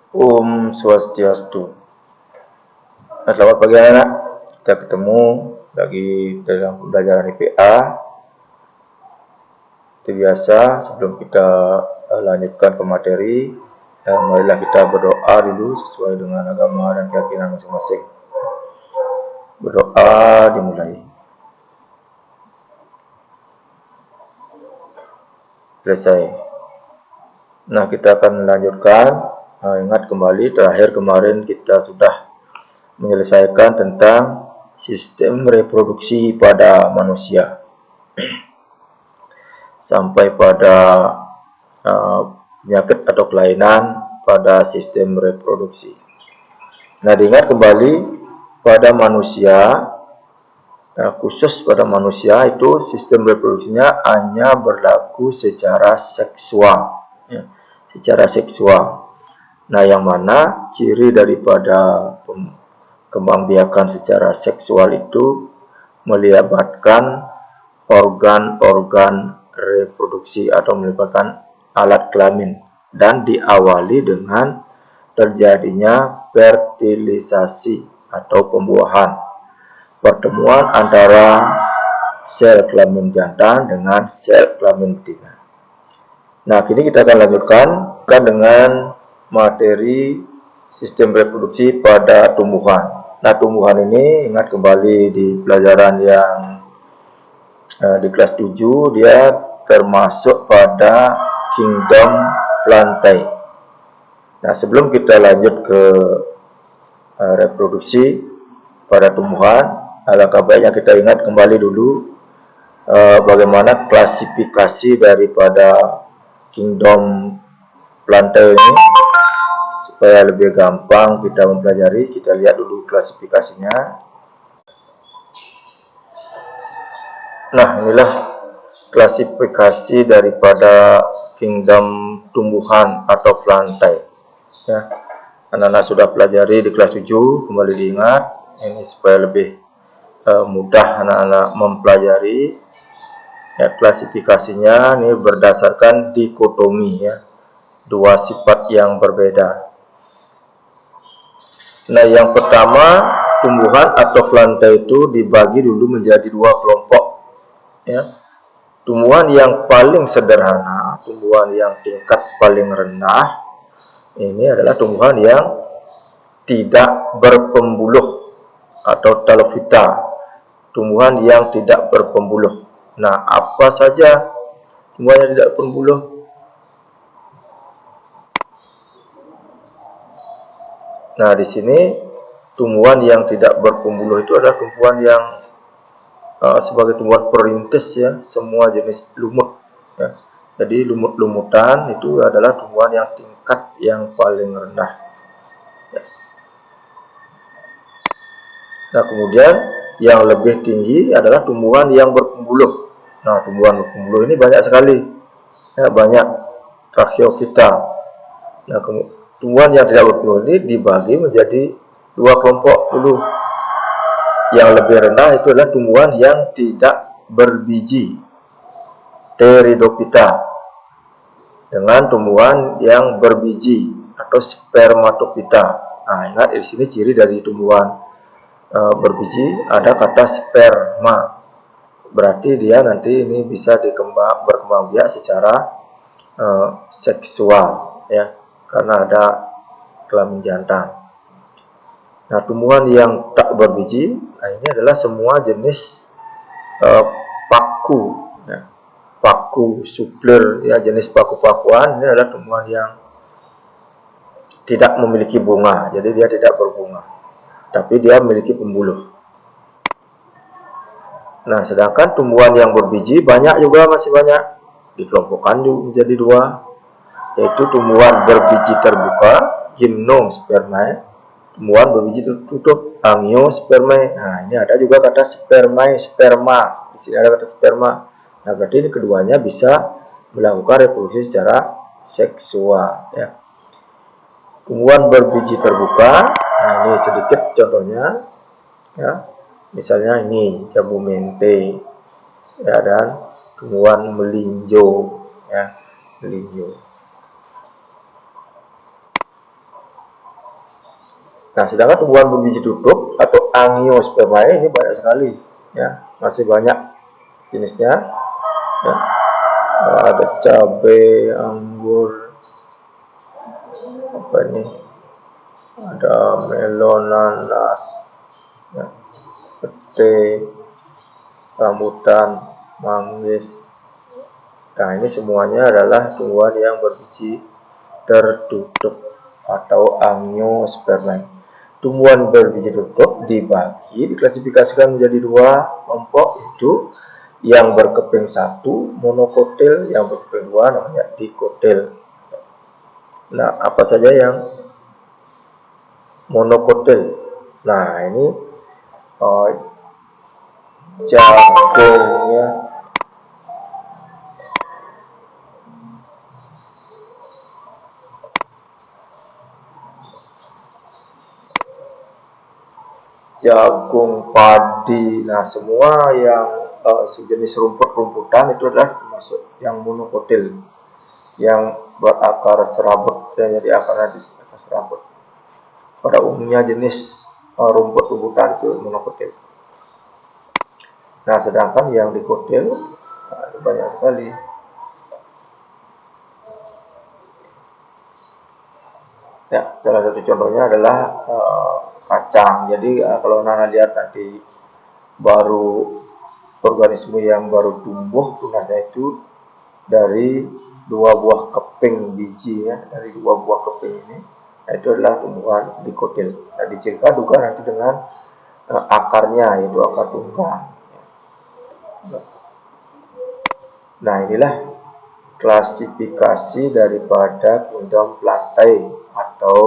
Om Swastiastu. Nah, selamat pagi anak-anak. Kita ketemu lagi dalam pembelajaran IPA. Seperti biasa, sebelum kita lanjutkan ke materi, marilah kita berdoa dulu sesuai dengan agama dan keyakinan masing-masing. Berdoa dimulai. Selesai. Nah, kita akan melanjutkan. Ingat kembali, terakhir kemarin kita sudah menyelesaikan tentang sistem reproduksi pada manusia sampai pada penyakit atau kelainan pada sistem reproduksi. Nah, diingat kembali pada manusia, khusus pada manusia itu sistem reproduksinya hanya berlaku secara seksual, ya, secara seksual. Nah, yang mana ciri daripada kembangbiakan secara seksual itu melibatkan organ-organ reproduksi atau melibatkan alat kelamin dan diawali dengan terjadinya fertilisasi atau pembuahan, pertemuan antara sel kelamin jantan dengan sel kelamin betina. Nah, kini kita akan lanjutkan dengan materi sistem reproduksi pada tumbuhan. Nah, tumbuhan ini ingat kembali di pelajaran yang di kelas 7 dia termasuk pada kingdom plantae. Nah, sebelum kita lanjut ke reproduksi pada tumbuhan, alangkah baiknya kita ingat kembali dulu bagaimana klasifikasi daripada kingdom plantae ini. Supaya lebih gampang kita mempelajari, kita lihat dulu klasifikasinya. Nah, inilah klasifikasi daripada kingdom tumbuhan atau plantae. Ya, anak-anak sudah pelajari di kelas 7, kembali diingat. Ini supaya lebih mudah anak-anak mempelajari. Ya, klasifikasinya ini berdasarkan dikotomi, ya, dua sifat yang berbeda. Nah, yang pertama, tumbuhan atau plantae itu dibagi dulu menjadi dua kelompok. Ya. Tumbuhan yang paling sederhana, tumbuhan yang tingkat paling rendah, ini adalah tumbuhan yang tidak berpembuluh atau talofita. Tumbuhan yang tidak berpembuluh. Nah, apa saja tumbuhan yang tidak berpembuluh? Nah, di sini tumbuhan yang tidak berpembuluh itu adalah tumbuhan yang sebagai tumbuhan perintis, ya, semua jenis lumut. Ya. Jadi lumut-lumutan itu adalah tumbuhan yang tingkat yang paling rendah. Ya. Nah, kemudian yang lebih tinggi adalah tumbuhan yang berpembuluh. Nah, tumbuhan berpembuluh ini banyak sekali. Ya, banyak Tracheophyta. Nah, tumbuhan yang tidak berpembuluh ini dibagi menjadi dua kelompok dulu. Yang lebih rendah itu adalah tumbuhan yang tidak berbiji, Pteridophyta, dengan tumbuhan yang berbiji atau Spermatophyta. Nah, ingat di sini ciri dari tumbuhan berbiji ada kata sperma. Berarti dia nanti ini bisa berkembang biak secara seksual, ya, karena ada kelamin jantan. Nah, tumbuhan yang tak berbiji, nah ini adalah semua jenis paku, ya, paku supler, ya, jenis paku-pakuan. Ini adalah tumbuhan yang tidak memiliki bunga, jadi dia tidak berbunga, tapi dia memiliki pembuluh. Nah, sedangkan tumbuhan yang berbiji banyak juga, masih banyak, dikelompokkan menjadi dua, yaitu tumbuhan berbiji terbuka, gymnospermae, tumbuhan berbiji tertutup, angiospermae. Nah, ini ada juga kata spermae, sperma. Di sini ada kata sperma. Nah, berarti ini keduanya bisa melakukan reproduksi secara seksual, ya. Tumbuhan berbiji terbuka. Nah, ini sedikit contohnya, ya. Misalnya ini jambu mente, ya, dan tumbuhan melinjo, ya, melinjo. Nah, sedangkan tumbuhan berbiji tutup atau Angiospermae ini banyak sekali, ya, masih banyak jenisnya. Ya. Ada cabai, anggur, apa ini? Ada melon, nanas, ya, pete, rambutan, manggis. Nah, ini semuanya adalah tumbuhan yang berbiji tertutup atau Angiospermae. Tumbuhan berbiji tutup diklasifikasikan menjadi dua kelompok, yaitu yang berkeping satu monokotil, yang berkeping dua namanya dikotil. Nah, apa saja yang monokotil? Nah, ini jagungnya, jagung, padi. Nah, semua yang sejenis rumput-rumputan itu adalah termasuk yang monokotil, yang berakar serabut, dan jadi akarnya di akar serabut. Pada umumnya jenis rumput-rumputan itu monokotil. Nah, sedangkan yang dikotil banyak sekali. Ya, salah satu contohnya adalah kacang. Jadi kalau Nana lihat tadi baru organisme yang baru tumbuh tunasnya itu dari dua buah keping biji, ya, dari dua buah keping ini, nah, itu adalah tumbuhan dikotil. Nah, dicirikan juga nanti dengan akarnya, yaitu akar tunggang. Nah, inilah klasifikasi daripada kingdom Plantae atau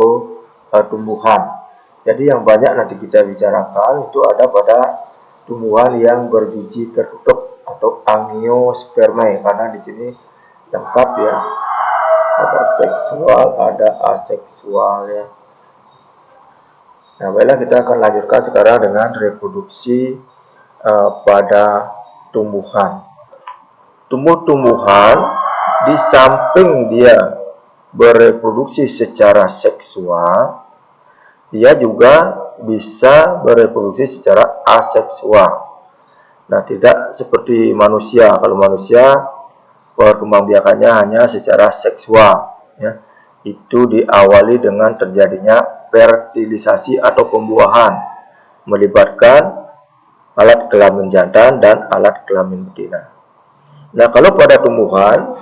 tumbuhan. Jadi yang banyak nanti kita bicarakan itu ada pada tumbuhan yang berbiji tertutup atau Angiospermae, karena di sini lengkap, ya. Ada seksual, ada aseksual, ya. Nah, baiklah, kita akan lanjutkan sekarang dengan reproduksi pada tumbuhan. Tumbuh-tumbuhan di samping dia bereproduksi secara seksual, dia juga bisa bereproduksi secara aseksual. Nah, tidak seperti manusia. Kalau manusia perkembangbiakannya hanya secara seksual, ya. Itu diawali dengan terjadinya fertilisasi atau pembuahan, melibatkan alat kelamin jantan dan alat kelamin betina. Nah, kalau pada tumbuhan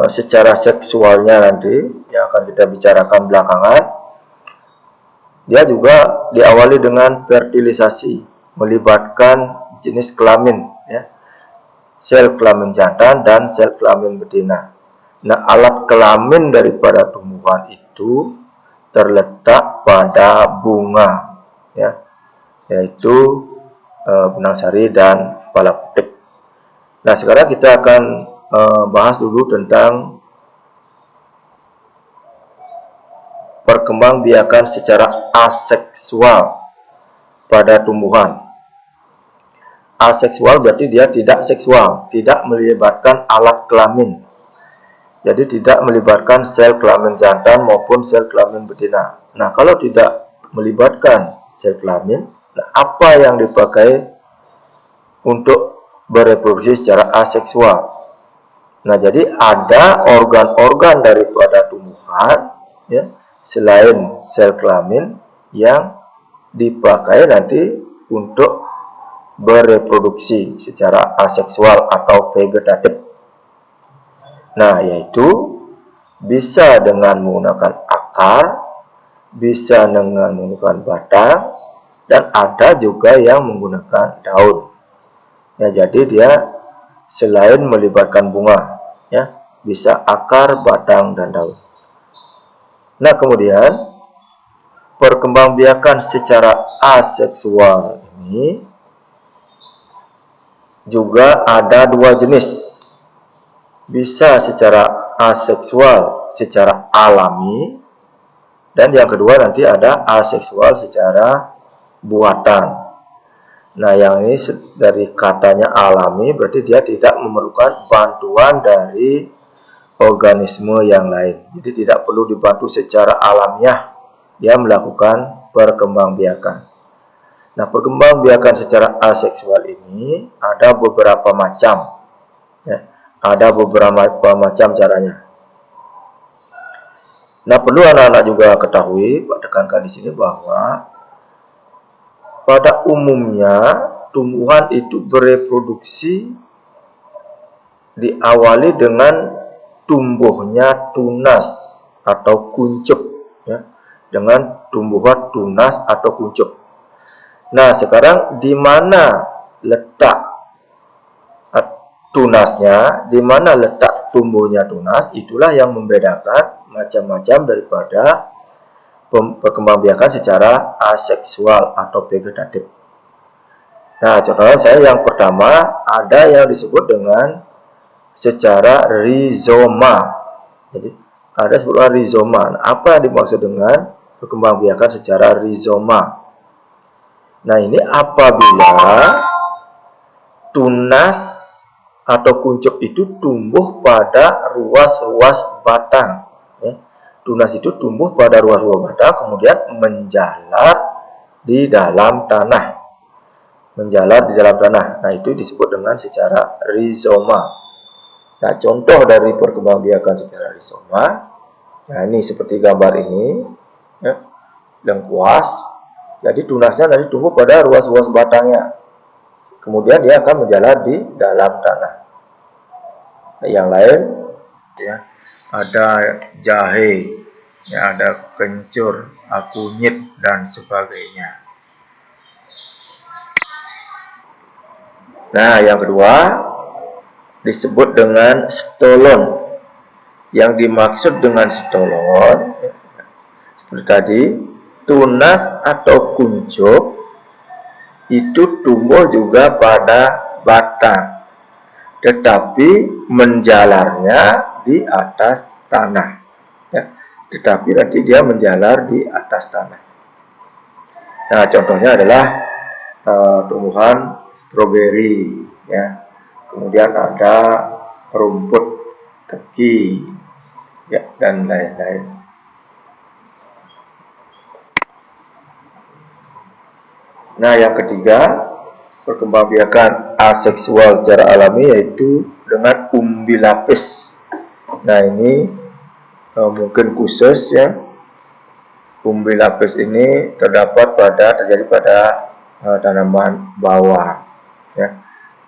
secara seksualnya nanti yang akan kita bicarakan belakangan, dia juga diawali dengan fertilisasi, melibatkan jenis kelamin, ya, sel kelamin jantan dan sel kelamin betina. Nah, alat kelamin daripada tumbuhan itu terletak pada bunga, ya, yaitu benang sari dan kepala petik. Nah, sekarang kita akan bahas dulu tentang perkembangbiakan secara aseksual pada tumbuhan. Aseksual berarti dia tidak seksual, tidak melibatkan alat kelamin. Jadi tidak melibatkan sel kelamin jantan maupun sel kelamin betina. Nah, kalau tidak melibatkan sel kelamin, nah, apa yang dipakai untuk bereproduksi secara aseksual? Nah, jadi ada organ-organ daripada tumbuhan, ya, selain sel kelamin yang dipakai nanti untuk bereproduksi secara aseksual atau vegetatif. Nah, yaitu bisa dengan menggunakan akar, bisa dengan menggunakan batang, dan ada juga yang menggunakan daun. Ya, jadi dia selain melibatkan bunga, ya, bisa akar, batang, dan daun. Nah, kemudian perkembangbiakan secara aseksual ini juga ada dua jenis. Bisa secara aseksual secara alami, dan yang kedua nanti ada aseksual secara buatan. Nah, yang ini dari katanya alami berarti dia tidak memerlukan bantuan dari organisme yang lain. Jadi tidak perlu dibantu secara alamiah dia melakukan perkembangbiakan. Nah, perkembangbiakan secara aseksual ini ada beberapa macam, ya. Ada beberapa macam caranya. Nah, perlu anak-anak juga ketahui, Pak tekankan di sini bahwa pada umumnya tumbuhan itu bereproduksi diawali dengan tumbuhnya tunas atau kuncup, ya, dengan tumbuhan tunas atau kuncup. Nah, sekarang di mana letak tunasnya, di mana letak tumbuhnya tunas, itulah yang membedakan macam-macam daripada perkembangbiakan secara aseksual atau vegetatif. Nah, contohnya saya yang pertama ada yang disebut dengan secara rizoma. Jadi ada sebutan rizoma. Nah, apa yang dimaksud dengan perkembangbiakan secara rizoma? Nah, ini apabila tunas atau kuncup itu tumbuh pada ruas-ruas batang, ya. Tunas itu tumbuh pada ruas-ruas batang, kemudian menjalar di dalam tanah. Nah, itu disebut dengan secara rizoma. Nah, contoh dari perkembangbiakan secara rizoma, nah ini seperti gambar ini, ya, lengkuas. Jadi tunasnya nanti tumbuh pada ruas-ruas batangnya. Kemudian dia akan menjalar di dalam tanah. Nah, yang lain, ya, ada jahe, ya, ada kencur, kunyit dan sebagainya. Nah, yang kedua disebut dengan stolon. Yang dimaksud dengan stolon, ya, seperti tadi, tunas atau kuncup itu tumbuh juga pada batang, tetapi menjalarnya di atas tanah, ya. Tetapi nanti dia menjalar di atas tanah. Nah, contohnya adalah tumbuhan stroberi, ya. Kemudian ada rumput teki, ya, dan lain-lain. Nah, yang ketiga, perkembangbiakan aseksual secara alami yaitu dengan umbi lapis. Nah, ini mungkin khusus, ya. Umbi lapis ini terjadi pada tanaman bawah, ya.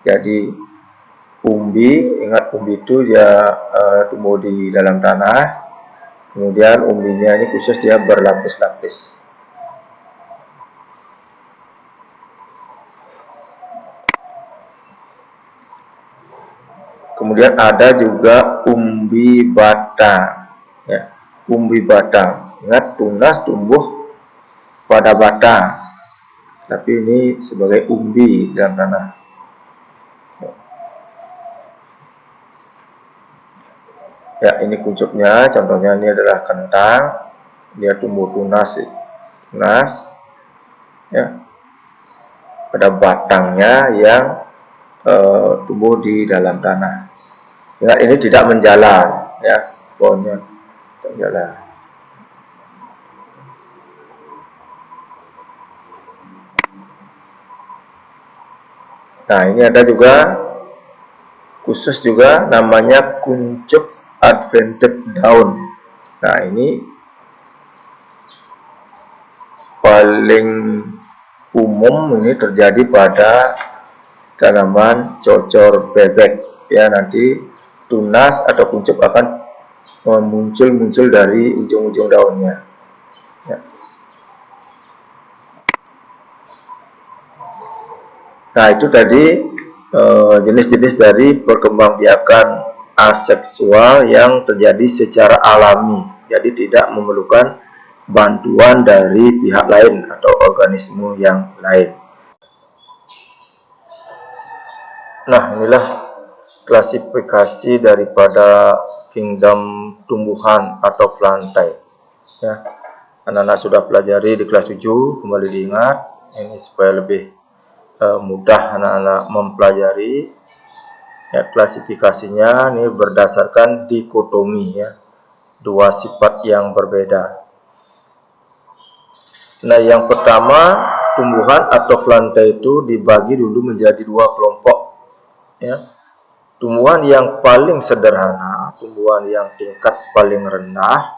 Jadi umbi, ingat umbi itu dia tumbuh di dalam tanah, kemudian umbinya ini khusus dia berlapis-lapis. Kemudian ada juga umbi batang, ya. Umbi batang, ingat tunas tumbuh pada batang, tapi ini sebagai umbi dalam tanah. Ya, ini kuncupnya, contohnya ini adalah kentang, dia tumbuh tunas, ya, pada batangnya yang tumbuh di dalam tanah. Ingat, ini tidak menjalar, ya, pohonnya tidak menjalar. Nah, ini ada juga khusus juga namanya kuncup advented daun. Nah, ini paling umum ini terjadi pada tanaman cocor bebek, ya. Nanti tunas atau kuncup akan muncul dari ujung-ujung daunnya, ya. Nah, itu tadi jenis-jenis dari perkembangbiakan aseksual yang terjadi secara alami, jadi tidak memerlukan bantuan dari pihak lain atau organisme yang lain. Nah, inilah klasifikasi daripada kingdom tumbuhan atau plantae, ya. Anak-anak sudah pelajari di kelas 7, kembali diingat ini supaya lebih mudah anak-anak mempelajari, ya. Klasifikasinya ini berdasarkan dikotomi, ya, dua sifat yang berbeda. Nah, yang pertama, tumbuhan atau plantae itu dibagi dulu menjadi dua kelompok. Ya. Tumbuhan yang paling sederhana, tumbuhan yang tingkat paling rendah,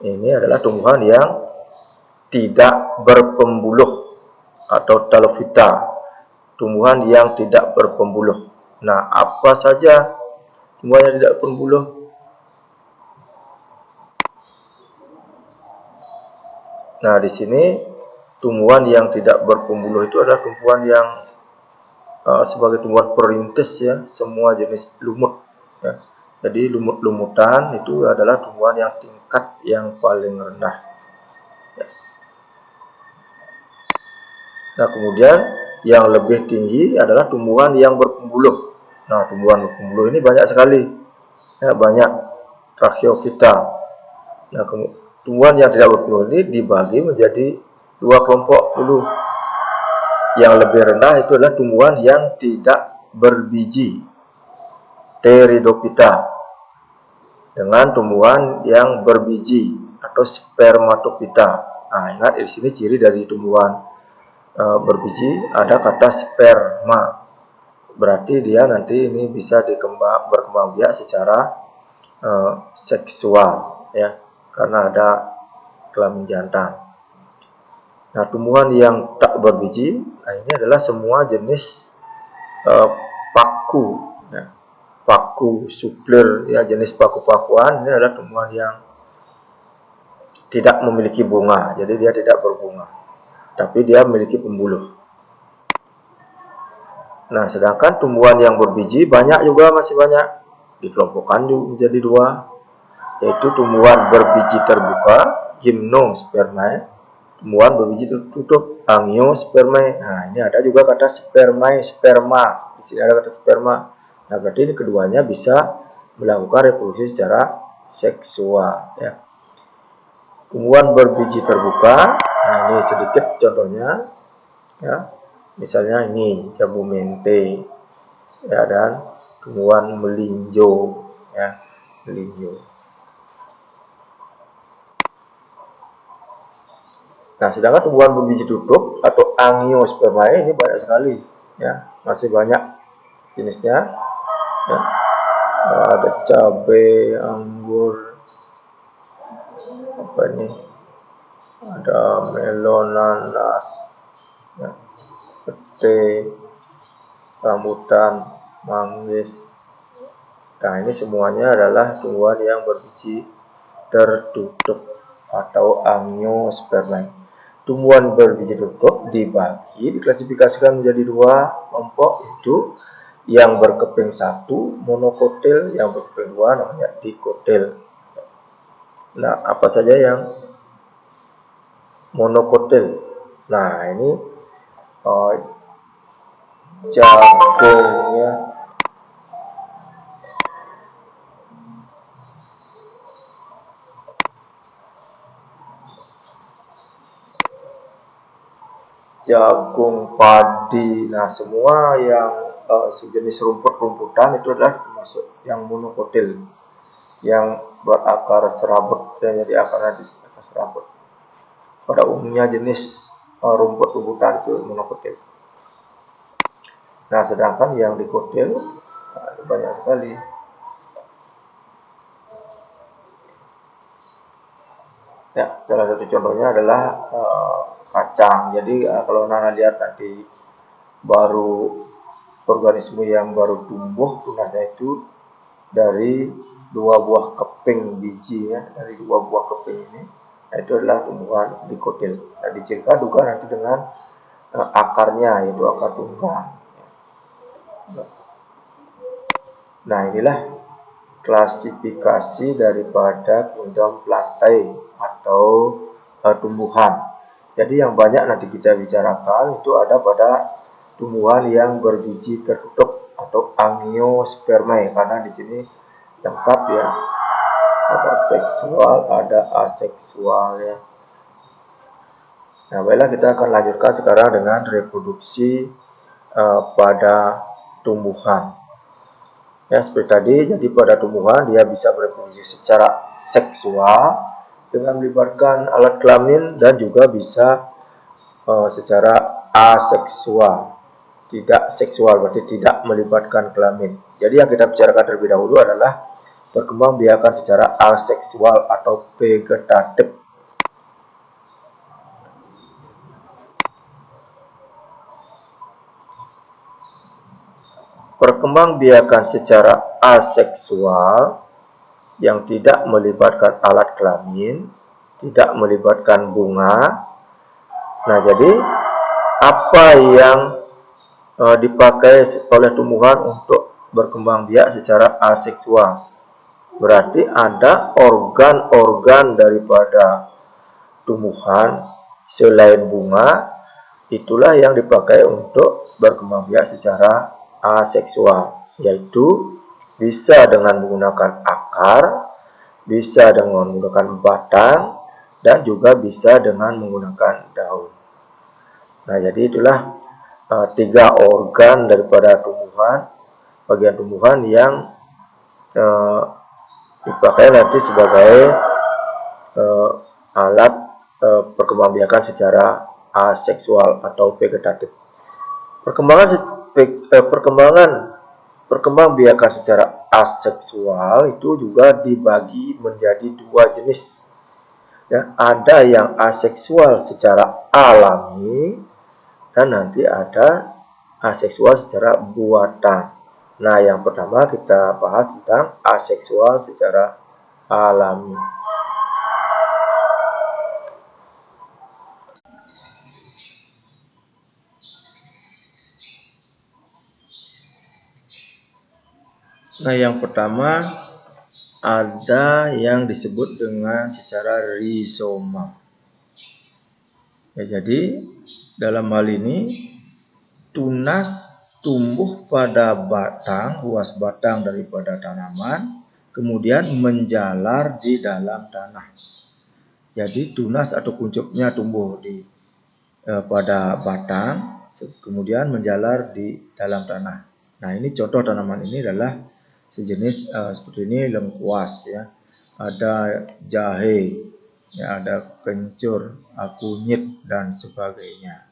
ini adalah tumbuhan yang tidak berpembuluh atau talofita, tumbuhan yang tidak berpembuluh. Nah, apa saja tumbuhan yang tidak berpembuluh? Nah, di sini tumbuhan yang tidak berpembuluh itu adalah tumbuhan yang sebagai tumbuhan perintis ya, semua jenis lumut ya. Jadi lumut-lumutan itu adalah tumbuhan yang tingkat yang paling rendah ya. Nah, kemudian yang lebih tinggi adalah tumbuhan yang berpembuluh. Nah, tumbuhan berpembuluh ini banyak sekali ya, banyak Trachyophyta. Nah, tumbuhan yang tidak berpembuluh ini dibagi menjadi dua kelompok dulu. Yang lebih rendah itu adalah tumbuhan yang tidak berbiji, Pteridophyta, dengan tumbuhan yang berbiji atau Spermatophyta. Nah, ingat di sini ciri dari tumbuhan berbiji ada kata sperma. Berarti dia nanti ini bisa berkembang biak secara seksual ya, karena ada kelamin jantan. Nah, tumbuhan yang tak berbiji, nah ini adalah semua jenis paku ya. Paku suplir ya, jenis paku-pakuan ini adalah tumbuhan yang tidak memiliki bunga, jadi dia tidak berbunga, tapi dia memiliki pembuluh. Nah, sedangkan tumbuhan yang berbiji banyak juga, masih banyak, dikelompokkan menjadi dua, yaitu tumbuhan berbiji terbuka, Gymnospermae, tumbuhan berbiji tertutup, Angiospermae. Nah, ini ada juga kata spermae, sperma. Di sini ada kata sperma. Nah, berarti ini keduanya bisa melakukan reproduksi secara seksual ya. Tumbuhan berbiji terbuka, nah ini sedikit contohnya ya. Misalnya ini jambu mente ya, dan tumbuhan melinjo ya, melinjo. Nah, sedangkan tumbuhan berbiji tutup atau Angiospermae ini banyak sekali ya, masih banyak jenisnya ya. Ada cabai, anggur, apa ini, ada melon, nanas ya, pete, rambutan, manggis. Nah, ini semuanya adalah tumbuhan yang berbiji tertutup atau Angiospermae. Tumbuhan berbiji tertutup diklasifikasikan menjadi dua kelompok, yaitu yang berkeping satu monokotil, yang berkeping dua namanya dikotil. Nah, apa saja yang monokotil? Nah, ini jagungnya, jagung, padi. Nah, semua yang sejenis rumput-rumputan itu adalah termasuk yang monokotil, yang berakar serabut dan jadi akarnya di akar serabut. Pada umumnya jenis rumput-rumputan itu monokotil. Nah, sedangkan yang dikotil banyak sekali. Ya, salah satu contohnya adalah kacang. Jadi kalau Nana lihat tadi baru organisme yang baru tumbuh tunasnya itu dari dua buah keping biji ya, dari dua buah keping ini, nah, itu adalah tumbuhan dikotil. Nah, dicirikan juga nanti dengan akarnya, yaitu akar tunggang. Nah, inilah klasifikasi daripada kingdom plantae atau tumbuhan. Jadi yang banyak nanti kita bicarakan itu ada pada tumbuhan yang berbiji tertutup atau Angiospermae, karena di sini lengkap ya, ada seksual, ada aseksual ya. Nah, baiklah, kita akan lanjutkan sekarang dengan reproduksi pada tumbuhan. Ya, seperti tadi, jadi pada tumbuhan dia bisa bereproduksi secara seksual dengan melibatkan alat kelamin dan juga bisa secara aseksual, tidak seksual, berarti tidak melibatkan kelamin. Jadi yang kita bicarakan terlebih dahulu adalah perkembangbiakan secara aseksual atau vegetatif. Perkembangbiakan secara aseksual yang tidak melibatkan alat kelamin, tidak melibatkan bunga. Nah, jadi apa yang dipakai oleh tumbuhan untuk berkembang biak secara aseksual? Berarti ada organ-organ daripada tumbuhan selain bunga, itulah yang dipakai untuk berkembang biak secara aseksual, yaitu bisa dengan menggunakan akar, bisa dengan menggunakan batang, dan juga bisa dengan menggunakan daun. Nah, jadi itulah tiga organ daripada tumbuhan, bagian tumbuhan yang dipakai nanti sebagai alat perkembangbiakan secara aseksual atau vegetatif. Perkembangbiakan secara aseksual itu juga dibagi menjadi dua jenis. Ya, ada yang aseksual secara alami dan nanti ada aseksual secara buatan. Nah, yang pertama kita bahas tentang aseksual secara alami. Nah, yang pertama ada yang disebut dengan secara rizoma. Ya, jadi dalam hal ini tunas tumbuh pada batang, ruas batang daripada tanaman, kemudian menjalar di dalam tanah. Jadi tunas atau kuncupnya tumbuh pada batang, kemudian menjalar di dalam tanah. Nah, ini contoh tanaman ini adalah sejenis seperti ini lengkuas, ya. Ada jahe, ya, ada kencur, kunyit dan sebagainya.